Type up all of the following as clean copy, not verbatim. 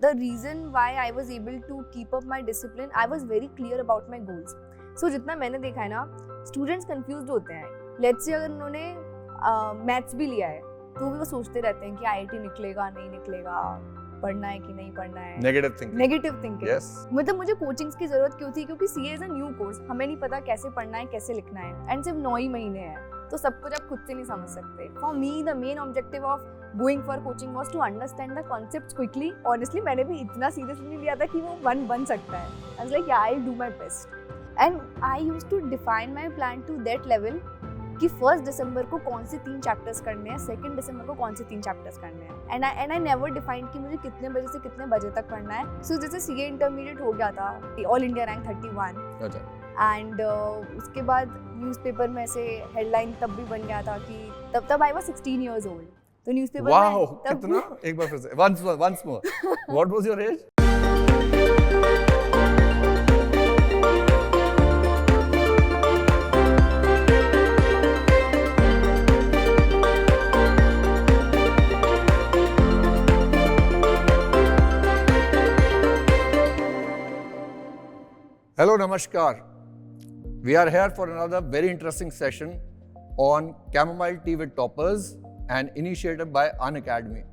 the reason why I was able to keep up my discipline, I was very clear about my goals. So जितना मैंने देखा है ना, students confused होते हैं. Let's say अगर उन्होंने मैथ्स भी लिया है तो भी वो सोचते रहते हैं कि IIT निकलेगा नहीं निकलेगा, पढ़ना है कि नहीं पढ़ना है. Negative thinking. Yes. मतलब मुझे कोचिंग्स की जरूरत क्यों थी, क्योंकि CA is a new course, हमें नहीं पता कैसे पढ़ना है कैसे लिखना है, एंड सिर्फ 9 ही महीने हैं तो सब कुछ आप खुद से नहीं समझ सकते. For me the main objective of going for coaching was to understand the concepts quickly. Honestly मैंने भी इतना सीरियसली नहीं लिया था कि वो बन सकता है. I was like I will do my best, and I used to define my plan to that level कि 1 दिसंबर को कौन से 3 चैप्टर्स करने हैं, 2 दिसंबर को कौन से 3 चैप्टर्स करने हैं, एंड आई नेवर डिफाइंड कि मुझे कितने बजे से कितने बजे तक पढ़ना है. सो जैसे CA इंटरमीडिएट हो गया था, ऑल इंडिया रैंक 31. अच्छा. एंड उसके बाद न्यूज़पेपर में से हेडलाइन तब भी बन गया था कि तब आई वाज 16 इयर्स ओल्ड. तो न्यूज़पेपर में कितना, एक बार फिर से once more what was your age? Hello, namaskar. We are here for another very interesting session on Chamomile Tea with Toppers, an initiative by Unacademy.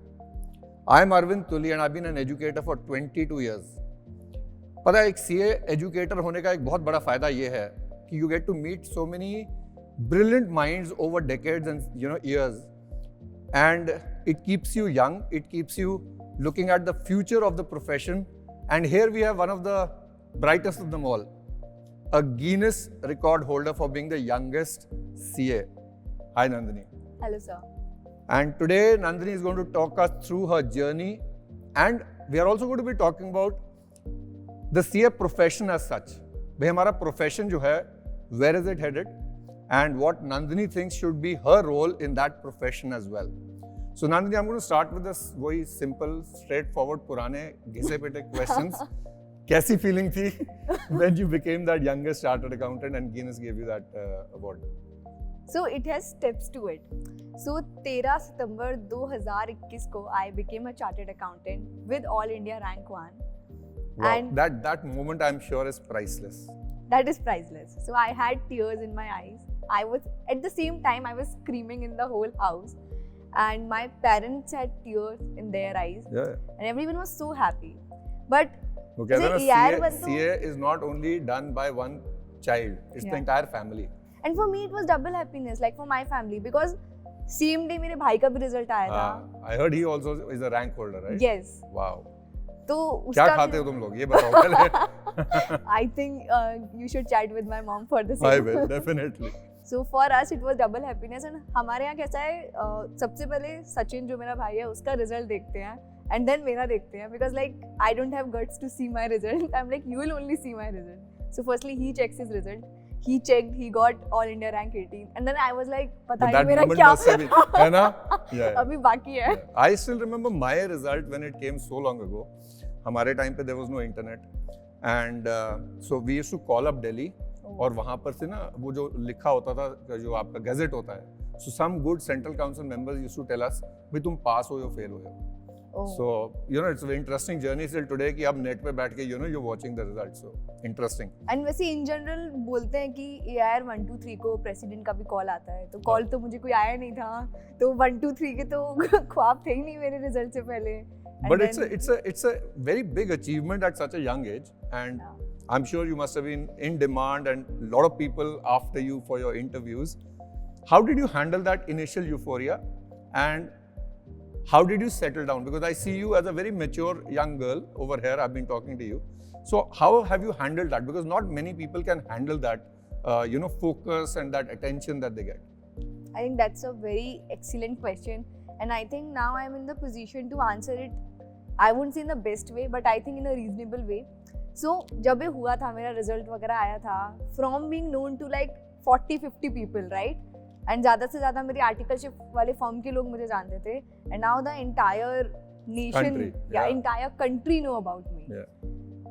I am Arvind Tuli and I've been an educator for 22 years. पता है, एक CA educator होने का एक बहुत बड़ा फायदा ये है कि you get to meet so many brilliant minds over decades and years, and it keeps you young, it keeps you looking at the future of the profession. And here we have one of the brightest of them all, a Guinness record holder for being the youngest CA. Hi Nandini. Hello sir. And today Nandini is going to talk us through her journey, and we are also going to be talking about the CA profession as such. भाई हमारा profession जो है, where is it headed, and what Nandini thinks should be her role in that profession as well. So Nandini, I'm going to start with this वही simple, straightforward पुराने घिसे पिटे questions. कैसी feeling थी when you became that youngest chartered accountant and Guinness gave you that award? So it has steps to it. So 13 सितंबर 2021 को I became a chartered accountant with All India rank 1. Wow. And that moment I'm sure is priceless. That is priceless. So I had tears in my eyes. I was at the same time I was screaming in the whole house, and my parents had tears in their eyes. Yeah. And everyone was so happy. But okay, CA is not only done by one child, it's the entire family. And for me it was double happiness, like for my family, because same day मेरे भाई का भी result आया था. I heard he also is a rank holder, right? Yes. Wow. तो क्या खाते हो तुम लोग, ये बताओ पहले. I think you should chat with my mom for the same. I will definitely. So for us it was double happiness. And हमारे यहाँ कैसा है, सबसे पहले सचिन जो मेरा भाई है उसका रिजल्ट देखते हैं, and then मेरा देखते हैं, because like I don't have guts to see my result. I'm like, you will only see my result. So firstly he checks his result. He checked, he got All India rank 18, and then I was like, पता नहीं मेरा क्या है ना? Yeah. अभी बाकी है. I still remember my result when it came so long ago. हमारे टाइम पे there was no internet, and so we used to call up Delhi, और वहाँ पर से ना वो जो लिखा होता था, जो आपका गैजेट होता है, so some good central council members used to tell us, भाई तुम पास हो या फेल हो. So it's a very interesting journey still today कि आप नेट पे बैठ के you're watching the results. So interesting. And वैसे in general बोलते हैं कि AIR 1 2 3 को प्रेसिडेंट का भी कॉल आता है, तो कॉल तो मुझे कोई आया नहीं था, तो 1 2 3 के तो ख्वाब थे ही नहीं मेरे रिजल्ट से पहले. But it's a very big achievement at such a young age, and I'm sure you must have been in demand and a lot of people after you for your interviews. How did you handle that initial euphoria, and how did you settle down? Because I see you as a very mature young girl over here. I've been talking to you. So how have you handled that? Because not many people can handle that, focus and that attention that they get. I think that's a very excellent question. And I think now I'm in the position to answer it. I wouldn't say in the best way, but I think in a reasonable way. So जब ये हुआ था, मेरा result वगैरह आया था, from being known to like 40-50 people, right? And ज़्यादा से ज़्यादा मेरी आर्टिकलशिप वाले फर्म के लोग मुझे जानते थे, and now the entire nation, entire country know about me.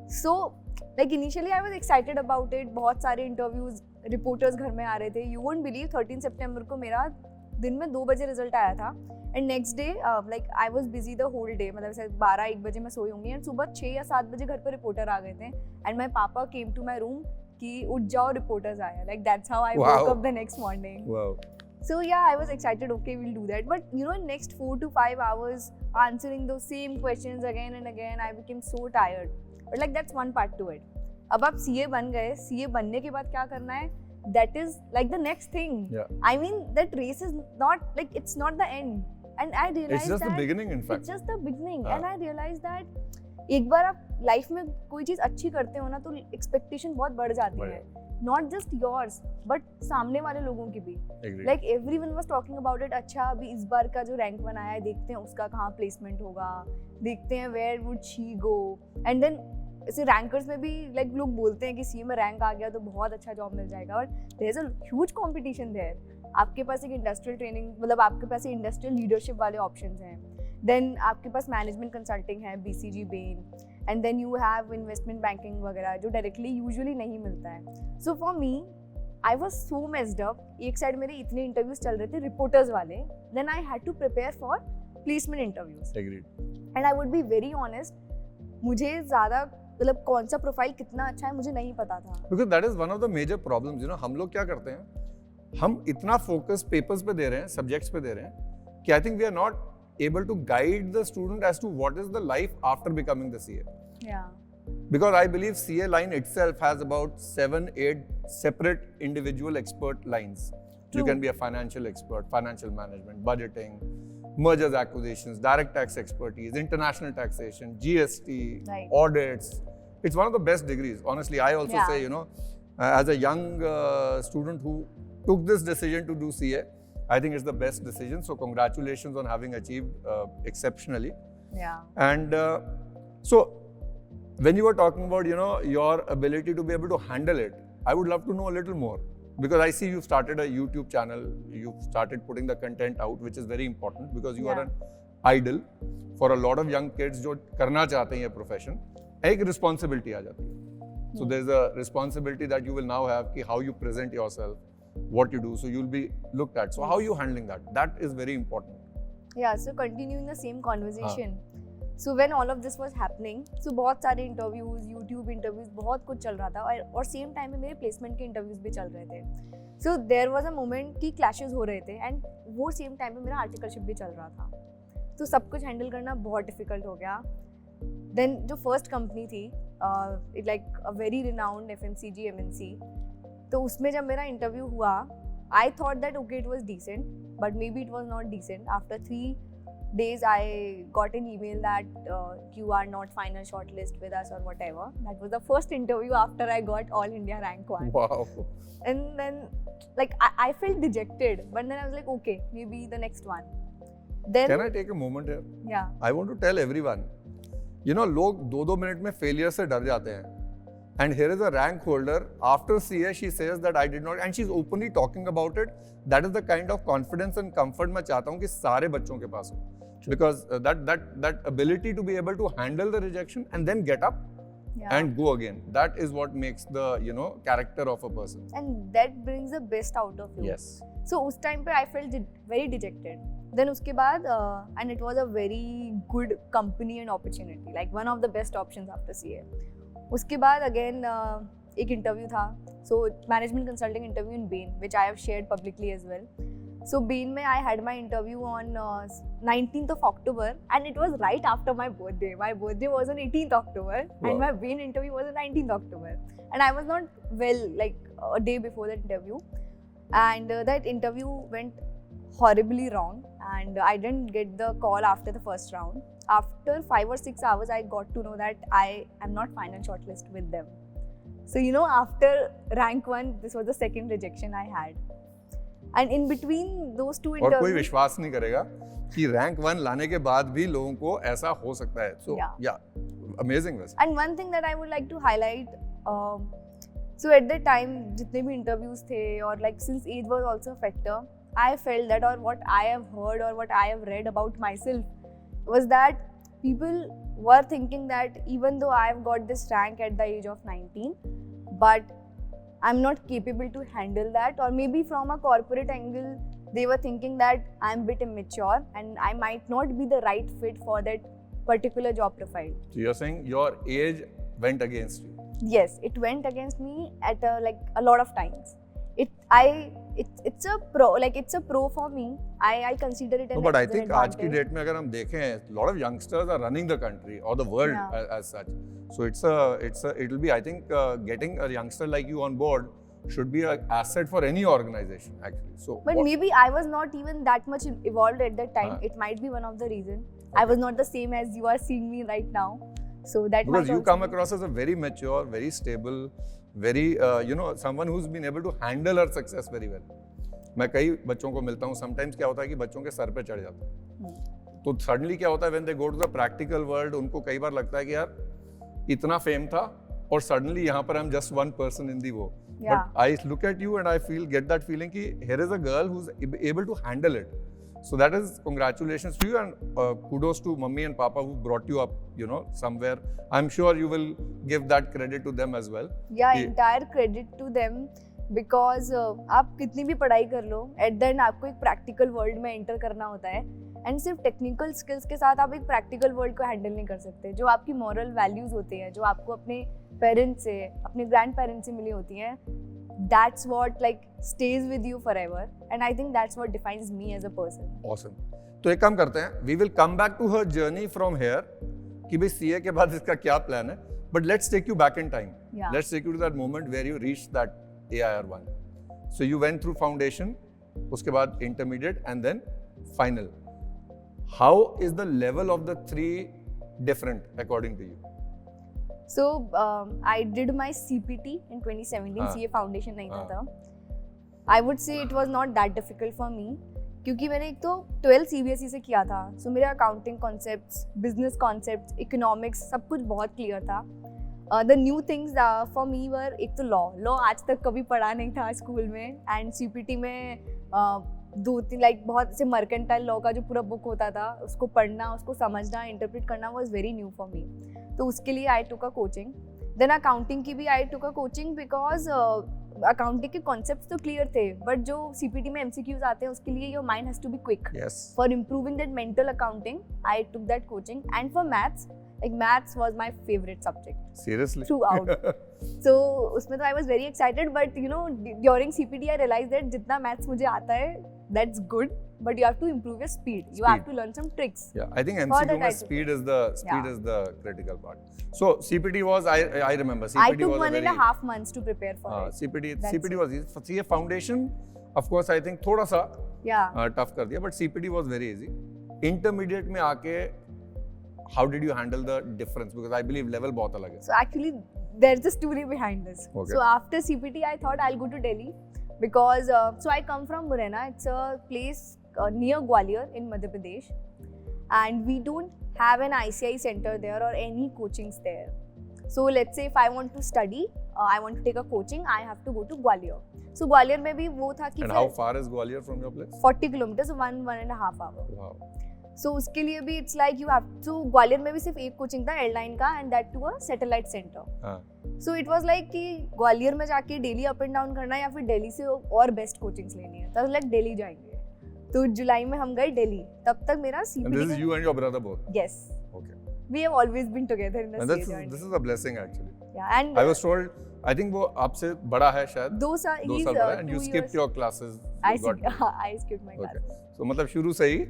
So like initially I was excited about it. बहुत सारे interviews, reporters घर में आ रहे थे. You won't believe 13 सितंबर को मेरा दिन में 2 बजे रिजल्ट आया था and next day like I was busy the whole day, मतलब ऐसे 12-1 बजे मैं सोई होंगी एंड सुबह 6 या 7 बजे घर पे रिपोर्टर आ गए थे एंड माय पापा केम टू माय रूम कि उठ जाओ रिपोर्टर्स आए, like that's how I woke up the next morning. So yeah, I was excited, okay, we'll do that. But you know, in next 4 to 5 hours answering those same questions again and again, I became so tired. But like that's one part to it. अब आप CA बन गए, CA बनने के बाद क्या करना है? That is like the next thing. Yeah. I mean, that race is not like, it's not the end. And I realized it's just that the beginning, in fact. It's just the beginning. And I realized that एक बार आप life में कोई चीज अच्छी करते हो ना तो एक्सपेक्टेशन बहुत बढ़ जाती है. Not just yours, but सामने वाले लोगों की भी. Like everyone was talking about it. अच्छा अभी इस बार का जो रैंक बनाया है देखते हैं उसका कहाँ प्लेसमेंट होगा, देखते हैं where would she go. And then ऐसे रैंकर्स में भी like लोग बोलते हैं कि CA में रैंक आ गया तो बहुत अच्छा जॉब मिल जाएगा. But there is a huge competition there. आपके पास एक इंडस्ट्रियल ट्रेनिंग, मतलब आपके पास इंडस्ट्रियल लीडरशिप वाले ऑप्शंस हैं. देन आपके पास मैनेजमेंट कंसल्टिंग है, BCG Bain, and then you have investment banking वगैरह जो डायरेक्टली यूजुअली नहीं मिलता है. So for me I was so messed up. एक साइड मेरे इतने इंटरव्यूज चल रहे थे रिपोर्टर्स वाले, then I had to prepare for placement interviews. And I would be very honest, मुझे ज़्यादा मतलब कौन सा प्रोफाइल कितना अच्छा है मुझे नहीं पता था. Because that is one of the major problems. You know, हम लोग क्या करते हैं, हम इतना फोकस पेपर्स पे दे रहे हैं, सब्जेक्ट्स पे दे रहे हैं कि I think we are not able to guide the student as to what is the life after becoming the CA. Yeah. Because I believe CA line itself has about 7-8 separate individual expert lines. True. You can be a financial expert, financial management, budgeting, mergers, acquisitions, direct tax expertise, international taxation, GST, right. audits. It's one of the best degrees. Honestly, I also say, you know, as a young student who took this decision to do CA, I think it's the best decision. So congratulations on having achieved exceptionally. Yeah. And so when you were talking about, you know, your ability to be able to handle it, I would love to know a little more. Because I see you've started a YouTube channel, you've started putting the content out, which is very important because you are an idol for a lot of young kids जो करना चाहते हैं ये profession. एक responsibility आ जाती है. So there's a responsibility that you will now have कि how you present yourself, what you do, so you'll be looked at. So how are you handling that? That is very important. Yeah, so continuing the same conversation. So when all of this was happening, so बहुत सारे interviews, YouTube interviews, बहुत कुछ चल रहा था और same time में मेरे placement के interviews भी चल रहे थे. So there was a moment कि clashes हो रहे थे and वो same time में मेरा articleship भी चल रहा था. तो सब कुछ handle करना बहुत difficult हो गया. Then जो first company थी, like a very renowned FMCG MNC, तो उसमें जब मेरा इंटरव्यू हुआ, I thought that okay it was decent, but maybe it was not decent. After 3 days I got an email that you are not final shortlist with us or whatever. That was the first interview after I got All India rank 1. Wow. And then like I felt dejected, but then I was like okay, maybe the next one. Then can I take a moment here? Yeah. I want to tell everyone, you know, लोग 2-2 minute में failure से डर जाते हैं. And here is a rank holder. After CA, she says that I did not, and she's openly talking about it. That is the kind of confidence and comfort मैं चाहता हूँ कि सारे बच्चों के पास हो. Because that ability to be able to handle the rejection and then get up and go again. That is what makes the, you know, character of a person. And that brings the best out of you. Yes. So उस time पे I felt very dejected. Then उसके बाद and it was a very good company and opportunity, like one of the best options after CA. उसके बाद again एक interview था, so management consulting interview in Bain which I have shared publicly as well. So Bain में I had my interview on 19th of October and it was right after my birthday. My birthday was on 18th October and my Bain interview was on 19th October and I was not well like a day before that interview and that interview went horribly wrong and I didn't get the call after the first round. After 5 or 6 hours, I got to know that I am not final shortlist with them. So you know, after rank 1, this was the second rejection I had. And in between those two interviews, और कोई विश्वास नहीं करेगा कि rank 1 लाने के बाद भी लोगों को ऐसा हो सकता है. So yeah, amazing. And one thing that I would like to highlight, so at that time, जितने भी interviews थे और like since age was also a factor, I felt that or what I have heard or what I have read about myself was that people were thinking that even though I have got this rank at the age of 19, but I'm not capable to handle that, or maybe from a corporate angle they were thinking that I'm a bit immature and I might not be the right fit for that particular job profile. So you're saying your age went against you? Yes, it went against me at a lot of times. It's a pro for me. I consider it No, an but I think आज की advantage. Date में अगर हम देखें, a lot of youngsters are running the country or the world Yeah. as such. So it'll be, I think, getting a youngster like you on board should be an asset for any organization actually. So But maybe I was not even that much evolved at that time. It might be one of the reason. I was not the same as you are seeing me right now. So that because might you also come be. across as a very mature, very stable, very someone who's been able to handle her success very well. मैं कई बच्चों को मिलता हूँ, sometimes क्या होता है कि बच्चों के सर पे चढ़ जाता है, तो suddenly क्या होता है when they go to the practical world, उनको कई बार लगता है कि यार इतना फेम था और suddenly यहाँ पर I'm just one person in the वो. Yeah. But I look at you and I get that feeling कि here is a girl who's able to handle it. So that is congratulations to you and kudos to mummy and papa who brought you up, somewhere. I'm sure you will give that credit to them as well. Yeah, entire credit to them because आप कितनी भी पढ़ाई कर लो, at the end आपको एक practical world में enter करना होता है and सिर्फ technical skills के साथ आप एक practical world को handle नहीं कर सकते. जो आपकी moral values होते हैं, जो आपको अपने parents से, अपने grandparents से मिली होती हैं, that's what stays with you forever and I think that's what defines me as a person. Awesome. तो एक काम करते हैं, we will come back to her journey from here कि भाई CA के बाद इसका क्या plan है, but let's take you back in time. Yeah. Let's take you to that moment where you reached that AIR1. So you went through foundation, उसके बाद intermediate and then final. How is the level of the three different according to you? So I did my CPT in 2017. CA foundation नहीं था तब. I would say it was not that difficult for me क्योंकि मैंने एक तो 12 CBSE से किया था. So मेरे accounting concepts, business concepts, economics सब कुछ बहुत clear था. The new things for me were एक तो law आज तक कभी पढ़ा नहीं था स्कूल में and CPT में दो तीन बहुत से मर्केंटाइल लॉ का जो पूरा बुक होता था उसको पढ़ना, उसको समझना, इंटरप्रेट करना was very new for me. तो उसके लिए I took a coaching. Then accounting की भी I took a coaching because accounting के कॉन्सेप्ट्स तो क्लियर थे बट जो सीपीटी में एमसीक्यूज आते हैं उसके लिए your mind has to be quick. For improving that mental accounting I took that coaching and for maths maths was my favorite subject. Seriously? Throughout. So उसमें तो I was very excited but during CPT I realized that जितना maths मुझे आता है that's good but you have to improve your speed. You have to learn some tricks. Yeah, I think MCQ में speed is the critical part. So CPT was I remember CPT I took was 1.5 months to prepare for it. CPT was easy. For CA foundation of course I think थोड़ा सा tough कर दिया but CPT was very easy. Intermediate में आके how did you handle the difference because I believe level बहुत अलग है. So actually there's a story behind this. Okay. So after CPT I thought I'll go to Delhi because so I come from Murena. It's a place near Gwalior in Madhya Pradesh and we don't have an ICI center there or any coachings there. So let's say if I want to study, I want to take a coaching, I have to go to Gwalior. So Gwalior में भी वो था कि And how far is Gwalior from your place? 40 kilometers, 1.5 hour. Wow. So उसके लिए भी it's like you have to Gwalior में भी सिर्फ एक कोचिंग था एयरलाइन का and that to a satellite center. So it was like कि ग्वालियर में जाके डेली अप एंड डाउन करना है या फिर दिल्ली से और बेस्ट कोचिंग्स लेनी है. तो लाइक दिल्ली जाएंगे. तो जुलाई में हम गए दिल्ली. तब तक मेरा CPT. And this is you and your brother both. Yes. Okay. We have always been together in the And CA journey. this is a blessing actually. Yeah, and I was told I think वो आपसे बड़ा है शायद. 2 साल. 2 साल बड़ा and you skipped your classes. I skipped my classes. So मतलब शुरू से ही.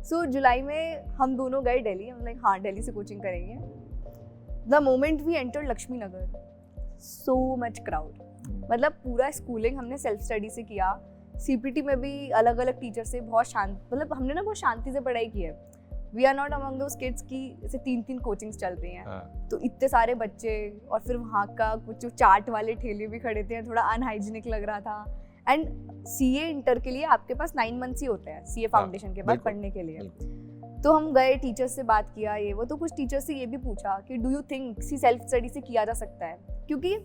So जुलाई में हम दोनों गए दिल्ली. हम लाइक हाँ दिल्ली से कोचिंग करेंगे. The moment we entered Lakshmi Nagar, so much crowd. मतलब पूरा स्कूलिंग हमने सेल्फ स्टडी से किया. CPT में भी अलग अलग टीचर से बहुत शांत मतलब हमने ना बहुत शांति से पढ़ाई की है. We are not among those kids की ऐसे 3 कोचिंग्स चल रही हैं. तो इतने सारे बच्चे और फिर वहाँ का कुछ चाट वाले ठेले भी खड़े थे. थोड़ा अनहाइजीनिक लग रहा था. एंड CA इंटर के लिए आपके पास 9 मंथ्स ही होते हैं CA फाउंडेशन के बाद पढ़ने के लिए. तो हम गए टीचर्स से बात किया ये वो. तो कुछ टीचर्स से ये भी पूछा कि do you think self study से किया जा सकता है क्योंकि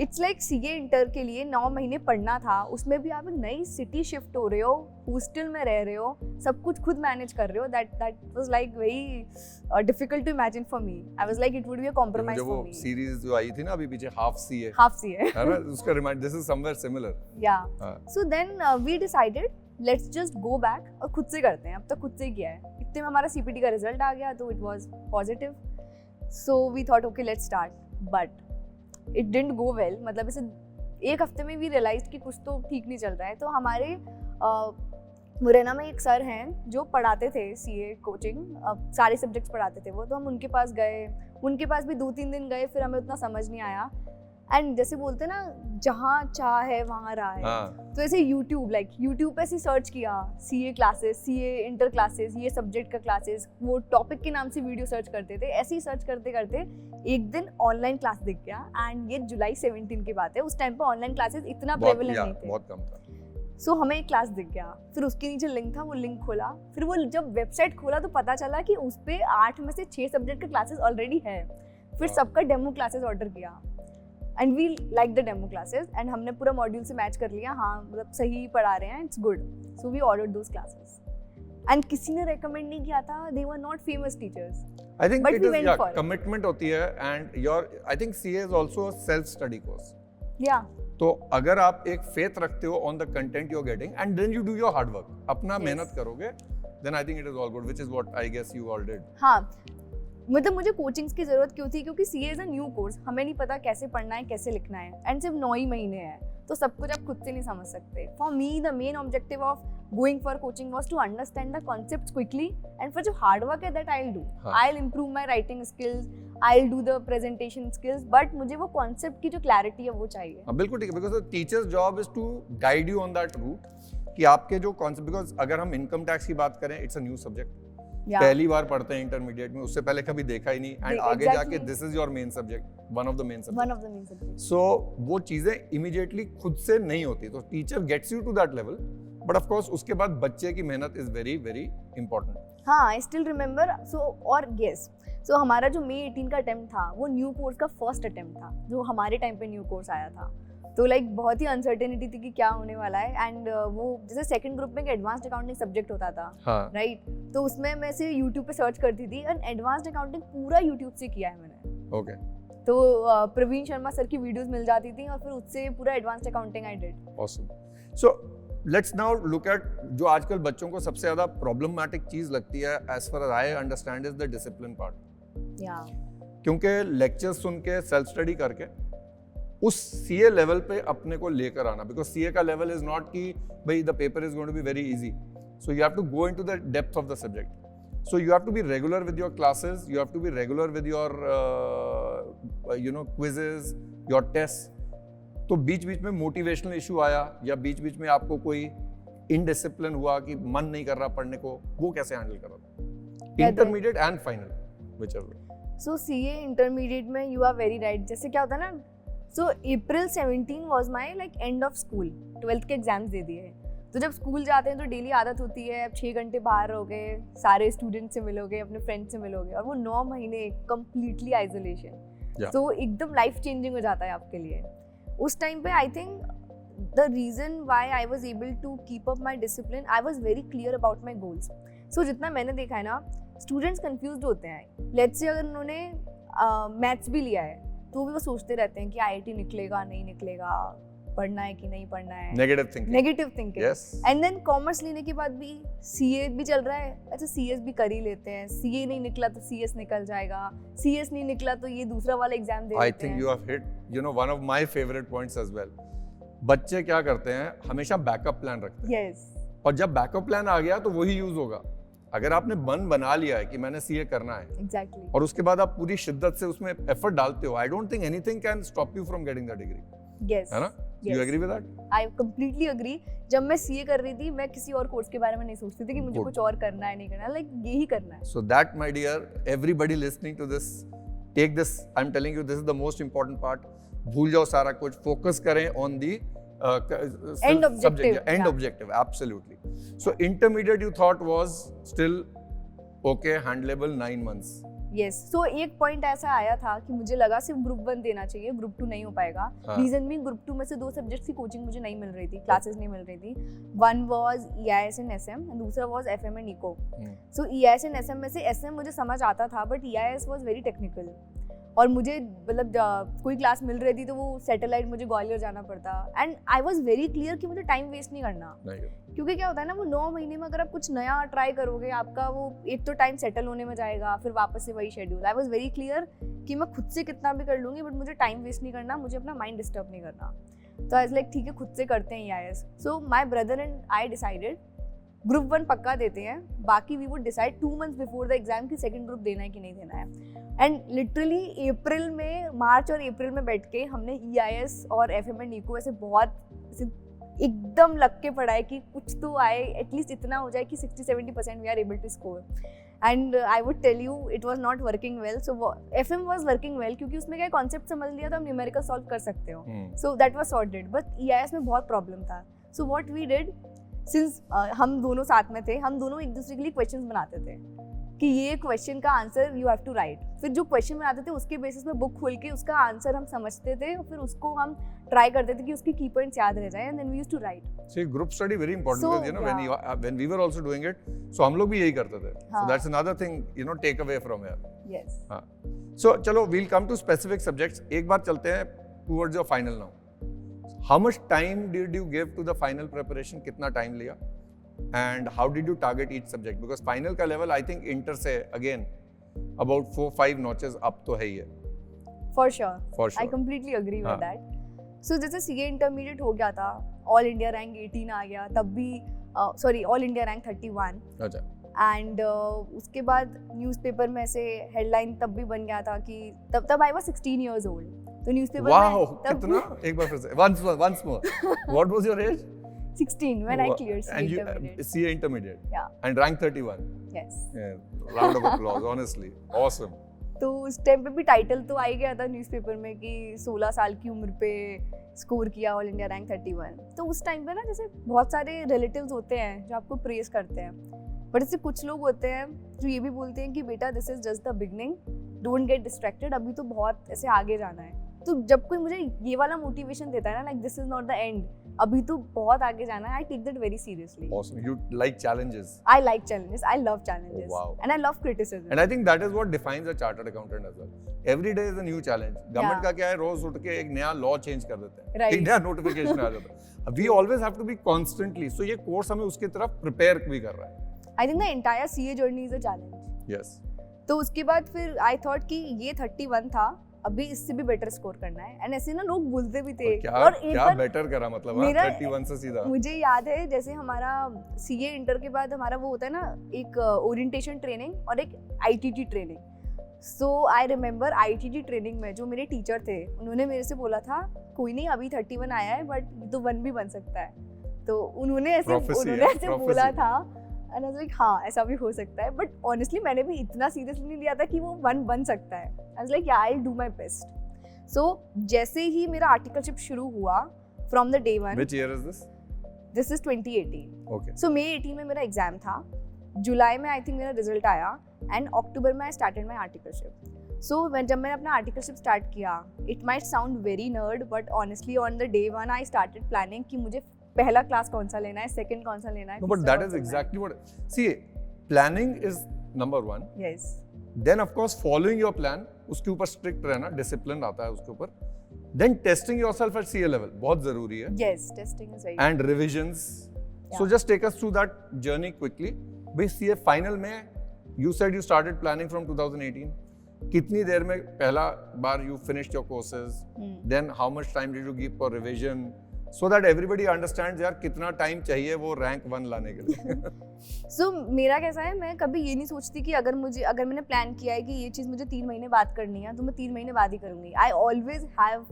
इट्स लाइक सीए इंटर के लिए 9 महीने पढ़ना था, उसमें भी आप एक नई सिटी शिफ्ट हो रहे हो, हॉस्टल में रह रहे हो, सब कुछ खुद मैनेज कर रहे हो. That was like very difficult to imagine for me. I was like it would be a compromise for me. वो सीरीज जो आई थी ना अभी पीछे हाफ सीए है ना, उसका remind this is somewhere similar. Yeah so then we decided let's just go back और खुद से करते हैं. अब तक खुद से ही किया है. इतने में हमारा सीपीटी का रिजल्ट आ गया तो it was positive. So we thought okay let's start, but it didn't go well. मतलब इसे एक हफ्ते में भी रियलाइज कि कुछ तो ठीक नहीं चल रहा है. तो हमारे मुरैना में एक सर हैं जो पढ़ाते थे सीए कोचिंग, सारे सब्जेक्ट्स पढ़ाते थे वो. तो हम उनके पास गए, उनके पास भी 2-3 दिन गए, फिर हमें उतना समझ नहीं आया. एंड जैसे बोलते हैं ना, जहाँ चाह है वहाँ राह है. तो ऐसे यूट्यूब पे ऐसे सर्च किया CA classes, CA inter classes, ये सब्जेक्ट का क्लासेस, वो टॉपिक के नाम से वीडियो सर्च करते थे. ऐसे ही सर्च करते करते एक दिन ऑनलाइन क्लास दिख गया. एंड ये जुलाई 17 की बात है. उस टाइम पे ऑनलाइन क्लासेस इतना प्रेवलेंट नहीं थे, बहुत कम था. सो हमें एक क्लास दिख गया. फिर उसके नीचे लिंक था, वो लिंक खोला. फिर वो जब वेबसाइट खोला तो पता चला कि उस पे 8 में से 6 सब्जेक्ट के क्लासेस ऑलरेडी है. फिर सबका डेमो क्लासेस ऑर्डर किया. And we like the demo classes. And हमने पूरा मॉड्यूल से मैच कर लिया, हाँ मतलब सही पढ़ा रहे हैं, it's good. So we ordered those classes. And किसी ने रेकमेंड नहीं किया था. They were not famous teachers. I think it is, yeah, commitment होती है. and I think CA is also a self study course. Yeah. तो अगर आप एक faith रखते हो on the content you are getting and then you do your hard work, अपना मेहनत करोगे, then I think it is all good, which is what I guess you all did. हाँ, मतलब मुझे कोचिंग्स की जरूरत क्यों थी, क्योंकि CA is a new course. हमें नहीं पता कैसे पढ़ना है, कैसे लिखना है. एंड सिर्फ 9 ही महीने हैं, तो सब कुछ आप खुद से नहीं समझ सकते. For me the main objective of going for coaching was to understand the concepts quickly. And for जो हार्ड वर्क है that I will do. I will improve my writing skills, I will do the presentation skills, but मुझे वो concept की जो clarity है वो चाहिए. बिल्कुल ठीक है, because the teacher's job is to guide you on that route कि आपके जो कॉन्सेप्ट, बिकॉज अगर हम इनकम टैक्स की बात करें, इट्स अ न्यू सब्जेक्ट. पहली बार पढ़ते हैं इंटरमीडिएट में, उससे पहले कभी देखा ही नहीं. एंड आगे जाके this is your main subject, one of the main subject. So वो चीजें इमीडिएटली खुद से नहीं होती. तो teacher gets you to that level, but of course उसके बाद बच्चे की मेहनत इज वेरी वेरी इंपॉर्टेंट. हाँ, आई स्टिल रिमेम्बर. सो और गेस, सो हमारा जो मई 18 का अटेम्प्ट था वो न्यू कोर्स का फर्स्ट अटेम्प्ट था, जो हमारे टाइम पे न्यू कोर्स आया था. तो लाइक बहुत ही अनसर्टेनिटी थी कि क्या होने वाला है. एंड वो जैसे सेकंड ग्रुप में एक एडवांस्ड अकाउंटिंग सब्जेक्ट होता था, राइट? तो उसमें मैं से यूट्यूब पे सर्च करती थी. एंड एडवांस्ड अकाउंटिंग पूरा यूट्यूब से किया है मैंने. ओके. तो प्रवीण शर्मा सर की वीडियोस मिल जाती थी और फिर उससे पूरा advanced accounting I did. Awesome. So let's now look at जो आजकल बच्चों को सबसे ज्यादा प्रॉब्लमैटिक चीज लगती है, as far as I understand, is the discipline part. या क्योंकि लेक्चर्स सुन के, सेल्फ स्टडी करके उस सीए लेवल पे अपने को लेकर आना, बिकॉज सीए का लेवल इज नॉट कि भाई the paper is going to be very easy. So you have to go into the depth of the subject. So you have to be regular with your classes, you have to be regular with your quizzes, your test. तो बीच बीच में motivational issue आया या बीच बीच में आपको कोई indiscipline हुआ कि मन नहीं कर रहा पढ़ने को, वो कैसे हैंडल कर रहा? Intermediate and final, whichever. So CA intermediate में यू आर वेरी राइट. जैसे क्या होता है ना, सो अप्रैल 17 was my like end of school. 12th के एग्जाम्स दे दिए. तो जब स्कूल जाते हैं तो डेली आदत होती है, अब 6 घंटे बाहर रहोगे, सारे स्टूडेंट से मिलोगे, अपने फ्रेंड से मिलोगे, और वो 9 महीने कंप्लीटली आइसोलेशन. तो एकदम लाइफ चेंजिंग हो जाता है आपके लिए. उस टाइम पे I think the reason why I was able to keep up my discipline, I was very clear about my goals. So जितना मैंने देखा है ना, स्टूडेंट्स कंफ्यूज्ड होते हैं. लेट्स से अगर उन्होंने मैथ्स भी लिया है तो भी वो सोचते रहते हैं कि आईआईटी निकलेगा नहीं निकलेगा, पढ़ना है कि नहीं पढ़ना है. Negative thinking. And then commerce लेने के बाद भी सीए भी चल रहा है, अच्छा सीएस भी कर ही लेते हैं. सीए नहीं निकला तो सीएस निकल जाएगा, सीएस नहीं निकला तो ये दूसरा वाला एग्जाम दे लेते हैं. I think you have hit one of my favourite points as well. बच्चे क्या करते हैं, हमेशा बैकअप प्लान रखते हैं. और जब बैकअप प्लान आ गया तो वही यूज होगा. अगर आपने मन बना लिया है कि मैंने सीए करना है, exactly. और उसके बाद आप पूरी शिद्दत से उसमें एफर्ट डालते हो, I don't think anything can stop you from getting the degree. Yes, है ना? You agree with that? I completely agree. जब मैं सीए कर रही थी, मैं किसी और कोर्स के बारे में नहीं सोचती थी कि मुझे कुछ और करना है, नहीं करना है, लाइक यही करना है. So that my dear, everybody listening to this, take this, I am telling you, this is the most important part. भूल जाओ सारा कुछ, फोकस करें on the end objective. Absolutely. So intermediate you thought was still okay, handleable, 9 months. Yes so एक point ऐसा आया था कि मुझे लगा सिर्फ ग्रुप 1 देना चाहिए, ग्रुप 2 नहीं हो पाएगा। रीजन भी ग्रुप 2 में से 2 सब्जेक्ट्स की कोचिंग मुझे नहीं मिल रही थी, क्लासेस नहीं मिल रही थी। One was EIS and SM and दूसरा was FM and eco. So EIS and SM में से SM मुझे समझ आता था but EIS was very technical और मुझे मतलब कोई क्लास मिल रही थी तो वो सैटेलाइट मुझे ग्वालियर जाना पड़ता and I was very clear कि मुझे टाइम वेस्ट नहीं करना क्योंकि क्या होता है ना वो 9 महीने में अगर आप कुछ नया ट्राई करोगे आपका वो एक तो टाइम सेटल होने में जाएगा फिर वापस से वही schedule. I was very clear कि मैं खुद से कितना भी कर लूँगी बट मुझे टाइम वेस्ट नहीं करना, मुझे अपना माइंड डिस्टर्ब नहीं करना। तो आई वाज लाइक ठीक है खुद से करते हैं EIS। So my brother and I decided group 1 पक्का देते हैं, बाकी we would decide 2 months before the exam कि सेकंड ग्रुप देना है कि नहीं देना है। एंड लिटरली मार्च और अप्रैल में बैठ के हमने EIS और FM एंड इको ऐसे बहुत एकदम लग के पढ़ा है कि कुछ तो आए, एटलीस्ट इतना हो जाए कि 60-70% we are able to score. And I would tell you it was not working well. So FM was working well क्योंकि उसमें क्या कॉन्सेप्ट समझ लिया तो हम न्यूमेरिकल सॉल्व कर सकते हो, so that was sorted. But EIS में बहुत प्रॉब्लम था। So what we did since हम दोनों साथ में थे, हम दोनों एक दूसरे के लिए क्वेश्चंस बनाते थे कि ये क्वेश्चन का answer you have to write. फिर जो क्वेश्चन बनाते थे उसके बेसिस पे बुक खोल के उसका आंसर हम समझते थे और फिर उसको हम ट्राई करते थे कि उसकी की पॉइंट्स याद रह जाए and then we used to write. See, group study very important because you know when we were also doing it, so हम लोग भी यही करते थे। So that's another thing you know take away from here. Yes. हाँ। So चलो we'll come to specific subjects। एक बार चलते हैं towards your final now. How much time did you give to the final preparation? कितना time लिया? And how did you target each subject? Because final का level I think inter से again about 4-5 notches up तो है ही है। For sure. For sure. I completely agree with that. So जैसे CA intermediate हो गया था, All India rank 18 आ गया, तब भी All India rank 31. अच्छा। And उसके बाद न्यूज़पेपर में से हेडलाइन तब भी बन गया था कि तब I was 16 years old. तो न्यूज़पेपर में कितना? एक बार फिर से once more. What was your age? 16 when I cleared CA intermediate. CA intermediate. Yeah. And rank 31. Yes. Yeah. Round of applause, honestly. Awesome. तो उस टाइम पे भी टाइटल तो आ ही गया था न्यूज़पेपर में कि 16 साल की उम्र पे स्कोर किया ऑल इंडिया रैंक 31। तो उस टाइम पे ना जैसे बहुत सारे रिलेटिव्स होते हैं जो आपको प्रेज करते हैं, बट ऐसे कुछ लोग होते हैं जो ये भी बोलते हैं कि बेटा this is just the beginning, don't get distracted, अभी तो बहुत ऐसे आगे जाना है। तो जब कोई मुझे ये वाला मोटिवेशन देता है ना like this is not the end, अभी तो बहुत आगे जाना है, I take that very seriously. Awesome. You like challenges. I like challenges. I love challenges. Oh, wow. And I love criticism. And I think that is what defines a chartered accountant as well. Every day is a new challenge. Government का क्या है, रोज उठ के एक नया law change कर देते हैं, Right. एक नया नोटिफिकेशन आ जाता है। We always have to be constantly. So ये कोर्स हमें उसकी तरफ प्रिपेयर भी कर रहा है। I think the entire CA journey is a challenge. Yes. तो उसके बाद फिर आई थॉट कि ये 31 था, अभी इससे भी बेटर स्कोर करना है। एंड ऐसे ना लोग बोलते भी थे और क्या बेटर करा मतलब मेरा 31 से सीधा। मुझे याद है जैसे हमारा CA इंटर के बाद हमारा वो होता है ना एक ओरिएंटेशन ट्रेनिंग और एक ITT training. So I remember ITT training में जो मेरे टीचर थे उन्होंने मेरे से बोला था कोई नहीं अभी 31 आया है बट तो 1 भी बन सकता है। तो उन्होंने ऐसे बोला था एंड आई वाज लाइक हाँ ऐसा भी हो सकता है, बट ऑनेस्टली मैंने भी इतना सीरियसली नहीं लिया था कि वो 1 बन सकता है। I was like yeah I will do my best. So जैसे ही मेरा आर्टिकलशिप शुरू हुआ from the day 1। Which year is this? This is 2018। Okay. So मई 18 में मेरा एग्जाम था, जुलाई में आई थिंक मेरा रिजल्ट आया एंड अक्टूबर में I started my articleship. So जब मैंने अपना आर्टिकलशिप स्टार्ट किया, it might sound very nerd but honestly on the day 1 I started planning कि मुझे पहला क्लास कौन सा लेना है, सेकंड कौन सा लेना है। No, but that is exactly what. See, planning is number 1. Yes. Then of course following your plan, उसके ऊपर strict रहना, discipline आता है उसके ऊपर. Then testing yourself at CA level बहुत जरूरी है. Yes, testing is very. And revisions. Yeah. So just take us through that journey quickly. भाई CA final में you said you started planning from 2018. कितनी देर में पहला बार you finished your courses? Then how much time did you give for revision? So that everybody understands यार कितना time चाहिए वो rank 1 लाने के लिए। So मेरा कैसा है, मैं कभी ये नहीं सोचती कि अगर मैंने प्लान किया है कि ये चीज़ मुझे 3 महीने बाद करनी है तो मैं 3 महीने बाद ही करूँगी। I always have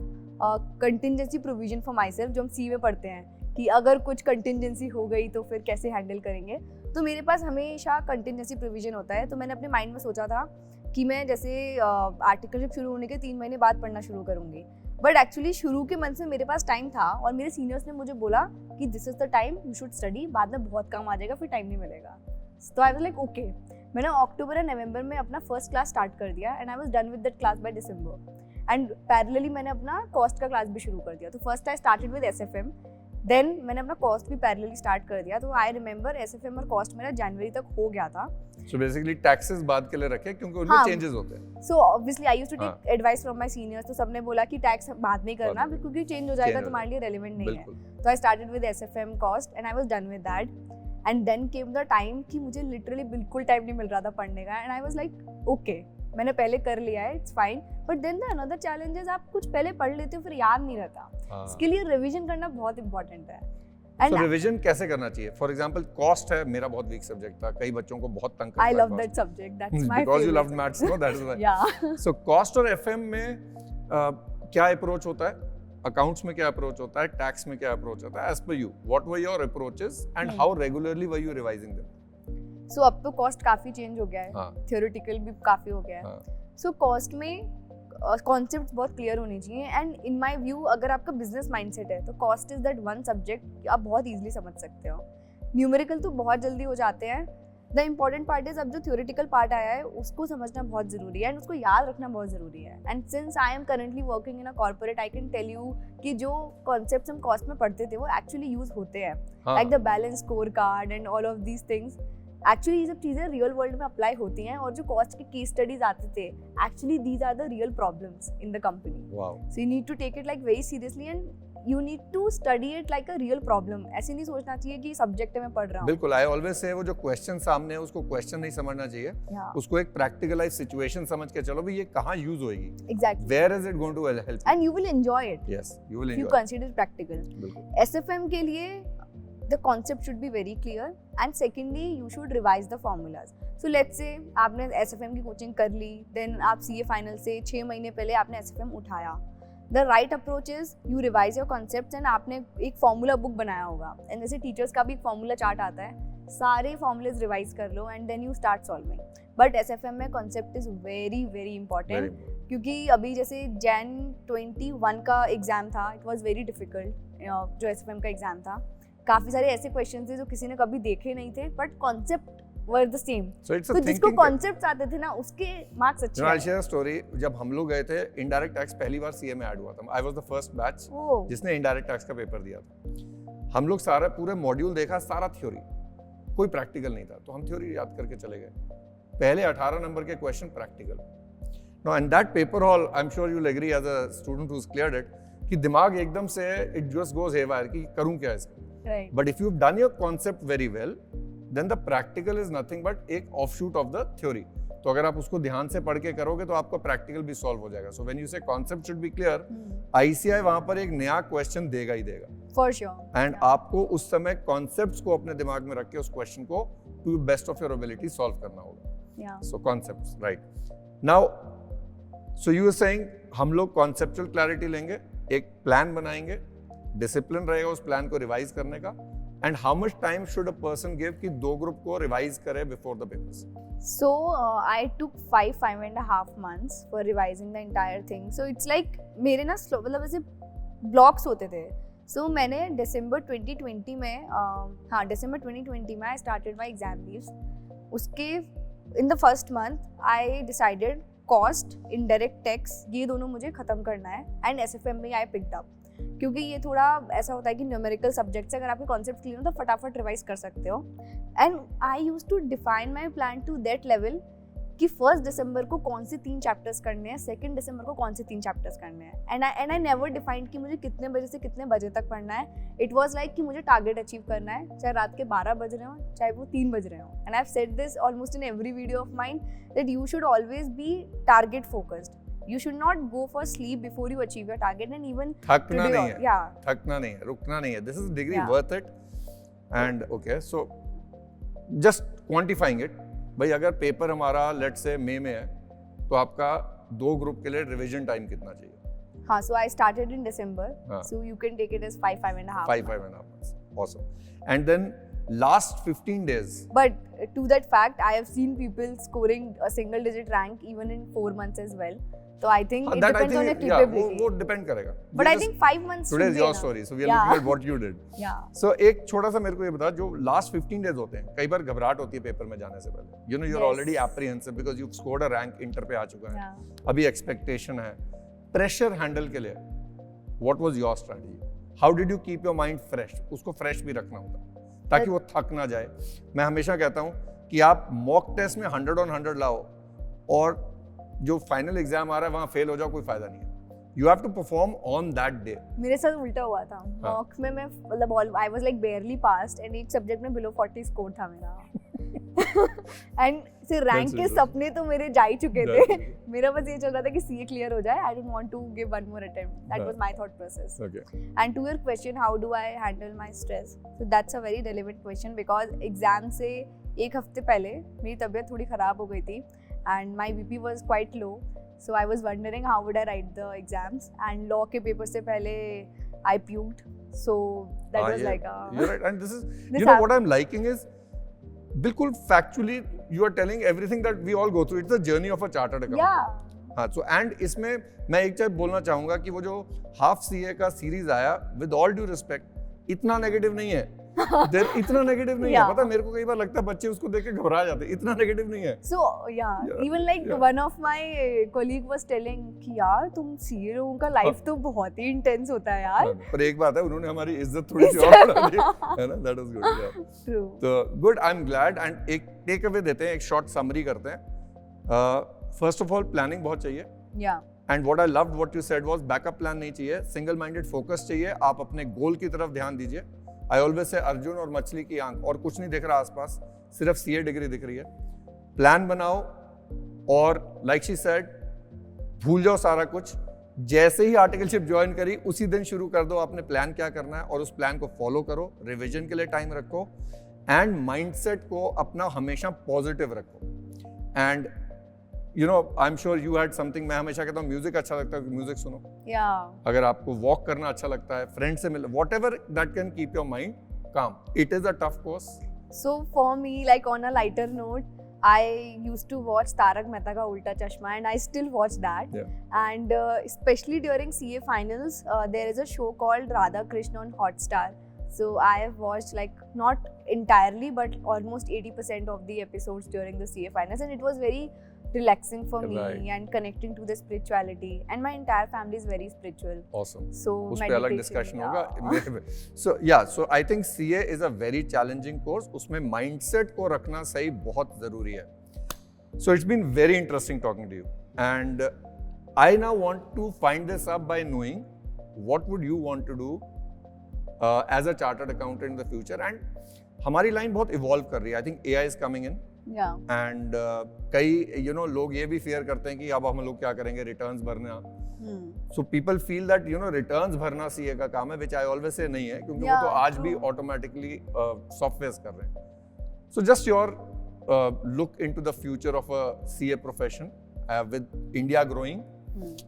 contingency provision for my self, जो हम CA में पढ़ते हैं कि अगर कुछ कंटिजेंसी हो गई तो फिर कैसे हैंडल करेंगे। तो मेरे पास हमेशा कंटिजेंसी प्रोविजन होता है। तो मैंने अपने माइंड में सोचा था कि मैं जैसे आर्टिकलशिप शुरू होने के 3 महीने बाद पढ़ना शुरू करूँगी, बट एक्चुअली शुरू के मंथ में मेरे पास टाइम था और मेरे सीनियर्स ने मुझे बोला कि this is the time you should study, बाद में बहुत काम आ जाएगा फिर टाइम नहीं मिलेगा। तो आई वाज लाइक ओके। मैंने अक्टूबर और नवंबर में अपना फर्स्ट क्लास स्टार्ट कर दिया and I was done with that class by December and parallelly मैंने अपना कॉस्ट का क्लास भी शुरू कर दिया. तो first I started with SFM, then मैंने अपना कॉस्ट भी पैरेलली स्टार्ट कर दिया. तो आई रिमेंबर एसएफएम और कॉस्ट मेरा जनवरी तक हो गया था. सो बेसिकली टैक्सेस बाद के लिए रखे क्योंकि उनमें चेंजेस होते हैं. So obviously I used to take advice from my seniors. तो सबने बोला कि टैक्स बाद में करना क्योंकि चेंज हो जाएगा, तुम्हारे लिए रेलेवेंट नहीं है. तो I started with SFM cost and I was done with that. And then came the time कि मुझे लिटरली बिल्कुल टाइम नहीं मिल रहा था पढ़ने का. And I was like okay, मैंने पहले कर लिया है, it's fine. But then the another challenge is आप कुछ पहले पढ़ लेते हो फिर याद नहीं रहता. इसके लिए रिवीजन करना बहुत इंपॉर्टेंट है. So रिवीजन कैसे करना चाहिए? फॉर एग्जांपल कॉस्ट है, मेरा बहुत वीक सब्जेक्ट था, कई बच्चों को बहुत तंग करता है. I love that subject, that's my favorite. Because you loved maths, no, that is why. Yeah. So cost और एफएम में क्या अप्रोच होता है? अकाउंट्स में क्या अप्रोच होता है? टैक्स में क्या अप्रोच होता है? As per you, what were your approaches and how regularly were you revising them? So अब तो कॉस्ट काफी चेंज हो गया है, थियोरेटिकल भी काफी हो गया है. So कॉस्ट में कॉन्सेप्ट्स बहुत क्लियर होने चाहिए. एंड इन माय व्यू अगर आपका बिजनेस माइंडसेट है तो cost is that one subject आप बहुत इजीली समझ सकते हो. न्यूमेरिकल तो बहुत जल्दी हो जाते हैं. द इम्पॉर्टेंट पार्ट इज अब जो थ्योरेटिकल पार्ट आया है उसको समझना बहुत जरूरी है एंड उसको याद रखना बहुत जरूरी है. And since I am currently working in a corporate I can tell you कि जो कॉन्सेप्ट्स हम कॉस्ट में पढ़ते थे वो एक्चुअली यूज होते हैं. Like the balance score card and all of these things. Actually ये सब चीज़ें रियल वर्ल्ड में अप्लाई होती हैं. और जो कॉस्ट के केस स्टडीज आते थे actually these are the real problems in the company. So you need to take it like very seriously and you need to study it like a real problem. ऐसे नहीं सोचना चाहिए कि subject है मैं पढ़ रहा हूँ. बिल्कुल, आई ऑलवेज से वो जो क्वेश्चन सामने है उसको क्वेश्चन नहीं समझना चाहिए. उसको एक प्रैक्टिकलाइज सिचुएशन समझ के चलो भाई ये कहाँ यूज होएगी. Exactly. Where is it going to help and you will enjoy it. Yes, you will enjoy. You consider practical. SFM के लिए the concept should be very clear and secondly you should revise the formulas. So let's say आपने SFM की coaching कर ली, then आप CA final से 6 महीने पहले आपने SFM उठाया. The right approach is you revise your concepts and आपने एक फॉर्मूला बुक बनाया होगा. And जैसे टीचर्स का भी एक फॉर्मूला चार्ट आता है, सारे फॉर्मूलेज रिवाइज कर लो and then you start solving. But SFM में concept is very very important क्योंकि अभी जैसे Jan 21 का एग्जाम था, it was very difficult. जो SFM का एग्जाम था काफी सारे ऐसे क्वेश्चन थे जो किसी ने कभी देखे नहीं थे but concept were the same. तो जिसको कॉन्सेप्ट्स आते थे ना उसके मार्क्स अच्छे आए. I share story. जब हम लोग गए थे इनडायरेक्ट टैक्स पहली बार सीए में ऐड हुआ था. I was the first batch जिसने इनडायरेक्ट टैक्स का पेपर दिया था. हम लोग सारा पूरे मॉड्यूल देखा, सारा थ्योरी, कोई प्रैक्टिकल नहीं था. तो हम थ्योरी याद करके चले गए. पहले 18 नंबर के question practical. Now in that paper hall I am sure you will agree as a student who has cleared it कि दिमाग एकदम से इट जस्ट गोज हेवायर कि करूं क्या इसका. Right. But if you've done your concept very well, then the practical is nothing but एक offshoot of the theory. तो अगर आप उसको ध्यान से पढ़ के करोगे तो आपका practical भी solve हो जाएगा. So when you say concept should be clear, ICI वहाँ पर एक नया question देगा ही देगा. For sure. And आपको उस समय concepts को अपने दिमाग में रख के उस question को to the best of your ability solve करना होगा. Yeah. So concepts, right. Now, so you were saying हम लोग conceptual clarity लेंगे, एक plan बनाएंगे, डिसिप्लिन रहेगा उस प्लान को रिवाइज करने का. And how much time should a person give कि दो ग्रुप को रिवाइज करे before the papers? So I took 5.5 months for revising the entire thing. So it's like मेरे ना मतलब ऐसे ब्लॉक्स होते थे. So मैंने दिसंबर 2020 में दिसंबर 2020 में I started my exam leaves. उसके in the first month I decided cost, indirect tax ये दोनों मुझे ख़त्म करना है. And SFM में I picked up क्योंकि ये थोड़ा ऐसा होता है कि न्यूमेरिकल सब्जेक्ट्स अगर आपके कॉन्सेप्ट क्लियर हो तो फटाफट रिवाइज कर सकते हो. And I used to define my plan to that level कि 1 दिसंबर को कौन से 3 चैप्टर्स करने हैं, 2 दिसंबर को कौन से 3 चैप्टर्स करने हैं. एंड आई नेवर डिफाइंड कि मुझे कितने बजे से कितने बजे तक पढ़ना है. इट वाज लाइक कि मुझे टारगेट अचीव करना है, चाहे रात के 12 बज रहे हो चाहे वो 3 बज रहे हो. And I have said this almost in every video of mine that you should always be target focused. You should not go for sleep before you achieve your target and even थकना नहीं है. Yeah. थकना नहीं है, रुकना नहीं है. This is degree worth it. And okay, so just quantifying it. भाई अगर paper हमारा let's say मई में है तो आपका 2 ग्रुप के लिए रिवीजन टाइम कितना चाहिए? हाँ, so I started in December. So you can take it as 5.5 months. Awesome. And then last 15 days. But to that fact, I have seen people scoring a single digit rank even in 4 months as well. तो I think it that I depends on your think yeah, capability. वो depend करेगा. But I think 5 months Today should is be your enough. story, so we are Yeah. looking at what you did. Yeah. So एक छोटा सा मेरे को ये बता, जो last 15 days होते हैं, कई बार घबराहट होती है पेपर में जाने से पहले. You know you're Yes. already apprehensive because you've scored a rank inter पे आ चुका है. Yeah. अभी expectation है. Pressure handle के लिए, what was your strategy? How did you keep your mind fresh? उसको fresh भी रखना होता है, ताकि वो थक ना जाए. मैं हमेशा कहता हूँ कि आप मॉक टेस्ट में 100 on 100 लाओ और जो फाइनल एग्जाम आ रहा है वहाँ फेल हो जाओ, कोई फायदा नहीं है. You have to perform on that day. मेरे साथ उल्टा हुआ था. मॉक में मैं मतलब आई वाज लाइक बेयरली पास्ड एंड एक सब्जेक्ट में बिलो 40 स्कोर था मेरा. एंड फिर रैंक के सपने तो मेरे जा ही चुके थे. मेरा बस ये चल रहा था कि सीए क्लियर हो जाए. I don't want to give one more attempt. That was my thought process. And to your question, how do I handle my stress, so that's a very relevant question because exam से एक हफ्ते पहले मेरी तबीयत थोड़ी खराब हो गई थी and my BP was quite low, so I was wondering how would I write the exams, and law ke paper se pehle I puked, so that was like a you're right. And this is you know what I'm liking is bilkul factually you are telling everything that we all go through. It's the journey of a chartered accountant. yeah. हाँ, so and इसमें मैं एक चीज बोलना चाहूँगा कि वो जो हाफ सीए का सीरीज आया, with all due respect, इतना नेगेटिव नहीं है. इतना नेगेटिव नहीं है. पता मेरे को कई बार लगता है बच्चे उसको देख के घबरा जाते हैं. इतना नेगेटिव नहीं है. So yeah, even like one of my colleague was telling कि यार तुम सीए लोगों का लाइफ तो बहुत ही इंटेंस होता है यार. पर एक बात है, उन्होंने हमारी इज्जत थोड़ी सी और बढ़ा दी है ना. That was good. Yeah. True. तो good, I'm glad. And एक टेक अवे देते हैं, एक शॉर्ट समरी करते हैं. फर्स्ट ऑफ ऑल प्लानिंग बहुत चाहिए. Yeah. And what I loved what you said was backup plan नहीं चाहिए, सिंगल माइंडेड फोकस चाहिए. आप अपने गोल की तरफ ध्यान दीजिए. आई ऑलवेज से अर्जुन और मछली की आंख, और कुछ नहीं दिख रहा आसपास, सिर्फ सीए डिग्री दिख रही है. प्लान बनाओ और लाइक शी सेड, भूल जाओ सारा कुछ. जैसे ही आर्टिकलशिप ज्वाइन करी उसी दिन शुरू कर दो आपने प्लान क्या करना है, और उस प्लान को फॉलो करो. रिवीजन के लिए टाइम रखो एंड माइंडसेट को अपना हमेशा पॉजिटिव रखो. And you know, I'm sure you had something. मैं हमेशा कहता हूँ म्यूजिक अच्छा लगता है, म्यूजिक सुनो. Yeah. अगर आपको वॉक करना अच्छा लगता है, फ्रेंड से मिल, whatever that can keep your mind calm. It is a tough course. So for me, like on a lighter note, I used to watch Tarak Mehta Ka Ulta Chashma, and I still watch that. Yeah. And especially during CA finals, there is a show called Radha Krishna on Hotstar. So I have watched like not entirely, but almost 80% of the episodes during the CA finals, and it was very relaxing for me and connecting to the spirituality, and my entire family is very spiritual. Awesome. So उस पे अलग discussion होगा. So yeah, so I think CA is a very challenging course. उसमें mindset को रखना सही बहुत जरूरी है. So it's been very interesting talking to you, and I now want to find this up by knowing what would you want to do as a chartered accountant in the future. And हमारी line बहुत evolve कर रही है. I think AI is coming in. Yeah. And कई लोग ये भी fear करते हैं कि अब हम लोग क्या करेंगे, returns भरना. So people feel that returns भरना CA का काम है, which I always say नहीं है, क्योंकि वो तो आज भी automatically softwares कर रहे हैं. So just your look into the future of a CA profession with India growing,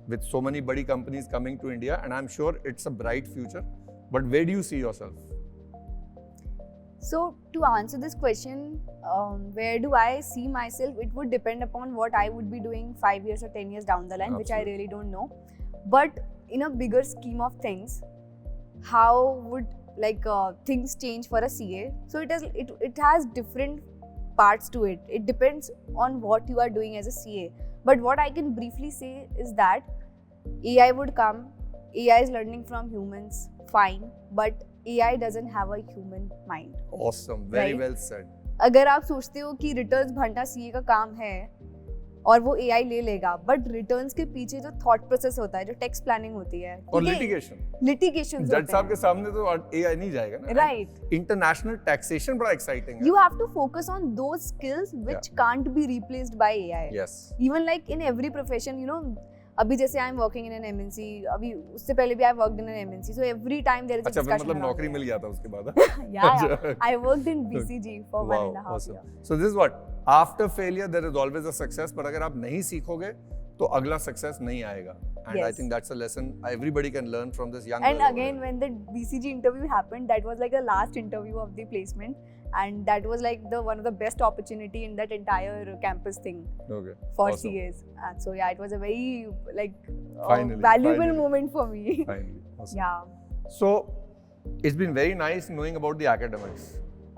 with so many big companies coming to India, and I'm sure it's a bright future. But where do you see yourself? So to answer this question, where do I see myself? It would depend upon what I would be doing 5 years or 10 years down the line, which I really don't know. But in a bigger scheme of things, how would things change for a CA? So it has different parts to it. It depends on what you are doing as a CA. But what I can briefly say is that AI would come. AI is learning from humans, fine, but AI doesn't have a human mind. Awesome, very well said. अगर आप सोचते हो कि returns भरना CA का काम है और वो AI ले लेगा, बट रिटर्न्स के पीछे जो थॉट प्रोसेस होता है, जो टैक्स प्लानिंग होती है, और लिटिगेशन जज साहब के सामने तो AI नहीं जाएगा ना. राइट. इंटरनेशनल टैक्सेशन बड़ा एक्साइटिंग है. You have to focus on those skills which can't be replaced by AI. Yes. Even like in every profession, अभी जैसे I am working in an MNC, अभी उससे पहले भी I worked in an MNC, so every time there is a discussion. मतलब नौकरी मिल गया था उसके बाद. या I worked in BCG for 1.5 years. So this is what, after failure there is always a success. पर अगर आप नहीं सीखोगे तो अगला सक्सेस नहीं आएगा. And I think that's a lesson everybody can learn from this young girl. And again, when the BCG interview happened, that was like the last interview of the placement. and that was like the one of the best opportunity in that entire campus thing Okay. for Awesome. CAs. And so yeah, it was a very like Finally. moment for me. Finally. Awesome. Yeah. So it's been very nice knowing about the academics.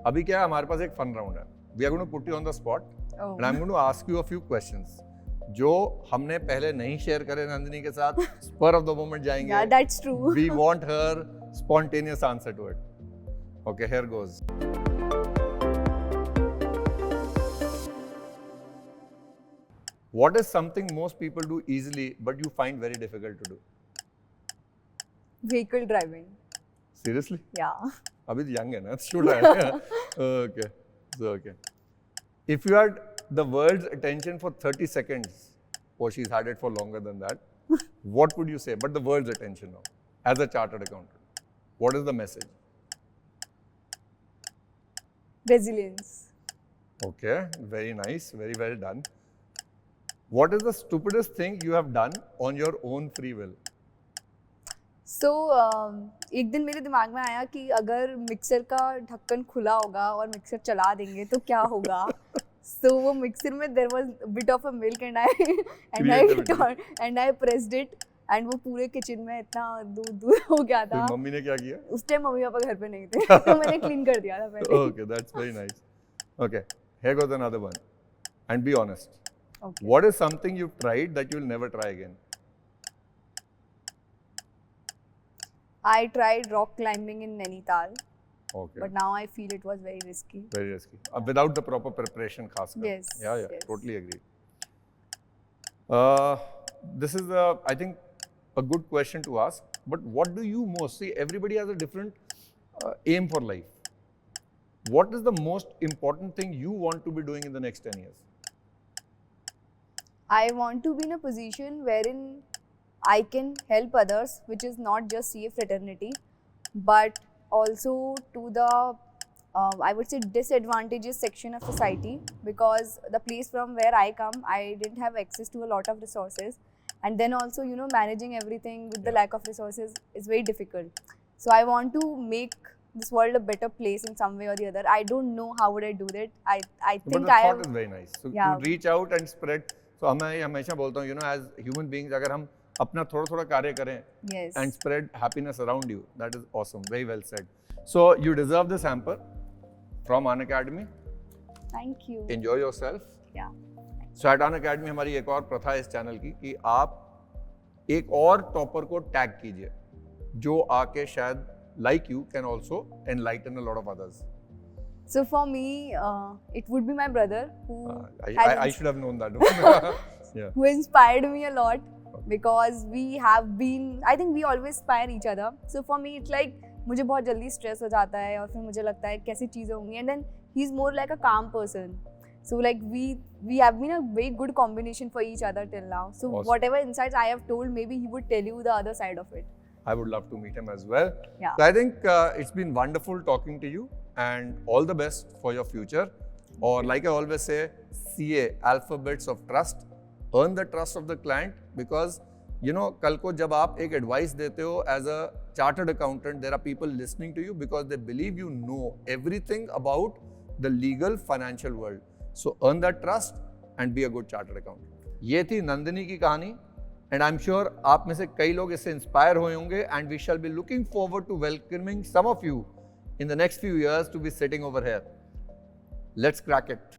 अभी क्या है, हमारे पास एक fun round है. We are going to put you on the spot and I'm going to ask you a few questions जो हमने पहले नहीं शेयर करे नंदिनी के साथ. Spur of the moment जाएंगे. Yeah, that's true. We want her spontaneous answer to it. Okay, here goes. What is something most people do easily but you find very difficult to do? Vehicle driving. Seriously? Yeah. अभी तो young है ना, should I? Okay, so okay. If you had the world's attention for 30 seconds, or she's had it for longer than that, what would you say? But the world's attention now, as a chartered accountant, what is the message? Resilience. Okay, very nice, very well done. What is the stupidest thing you have done on your own free will? So एक दिन मेरे दिमाग में आया कि अगर mixer का ढक्कन खुला होगा और मिक्सर चला देंगे तो क्या होगा. So वो मिक्सर में there was a bit of a milk and I pressed it and वो पूरे किचन में इतना दूध हो गया था. मम्मी ने क्या किया? उस टाइम मम्मी पापा घर पे नहीं थे तो मैंने क्लीन कर दिया था पहले. Okay, that's very nice. Okay, here goes another one. And be honest. Okay. What is something you've tried that you'll never try again? I tried rock climbing in Nainital, Okay. but now I feel it was very risky. Very risky. Without the proper preparation, खासकर. Yes. Yeah, yes. totally agree. This is, I think, a good question to ask. But what do you most see? Everybody has a different aim for life. What is the most important thing you want to be doing in the next 10 years? I want to be in a position wherein I can help others, which is not just CA fraternity, but also to the, I would say, disadvantageous section of society, because the place from where I come, I didn't have access to a lot of resources. And then also, you know, managing everything with the lack of resources is very difficult. So I want to make this world a better place in some way or the other. I don't know how would I do that. I But think the I thought have, is very nice. So Yeah. to reach out and spread. So मैं हमेशा बोलता हूँ, you know, as human beings, अगर हम अपना थोड़ा कार्य करें yes. and spread happiness around you, that is awesome. Very well said. So you deserve this hamper from An Academy. Thank you. Enjoy yourself. Yeah. So at An Academy हमारी एक और प्रथा है इस चैनल की कि आप एक और टॉपर को टैग कीजिए जो आके शायद like you can also enlighten a lot of others. So for me, it would be my brother who I should have known that. Yeah. who inspired me a lot, because we have been, I think we always inspire each other. So for me, it's like मुझे बहुत जल्दी stress हो जाता है और फिर मुझे लगता है कैसी चीज़ें होंगी, and then he's more like a calm person. So like we have been a very good combination for each other till now. So Awesome. Whatever insights I have told, maybe he would tell you the other side of it. I would love to meet him as well. Yeah. So I think it's been wonderful talking to you and all the best for your future. Or like I always say, CA, alphabets of trust. Earn the trust of the client, because you know, कल को जब आप एक advice देते हो as a chartered accountant, there are people listening to you because they believe you know everything about the legal financial world. So earn that trust and be a good chartered accountant. ये थी नंदिनी की कहानी. And I'm sure आप में से कई लोग इससे इंस्पायर हुए होंगे, and we shall be looking forward to welcoming some of you in the next few years to be sitting over here. Let's crack it.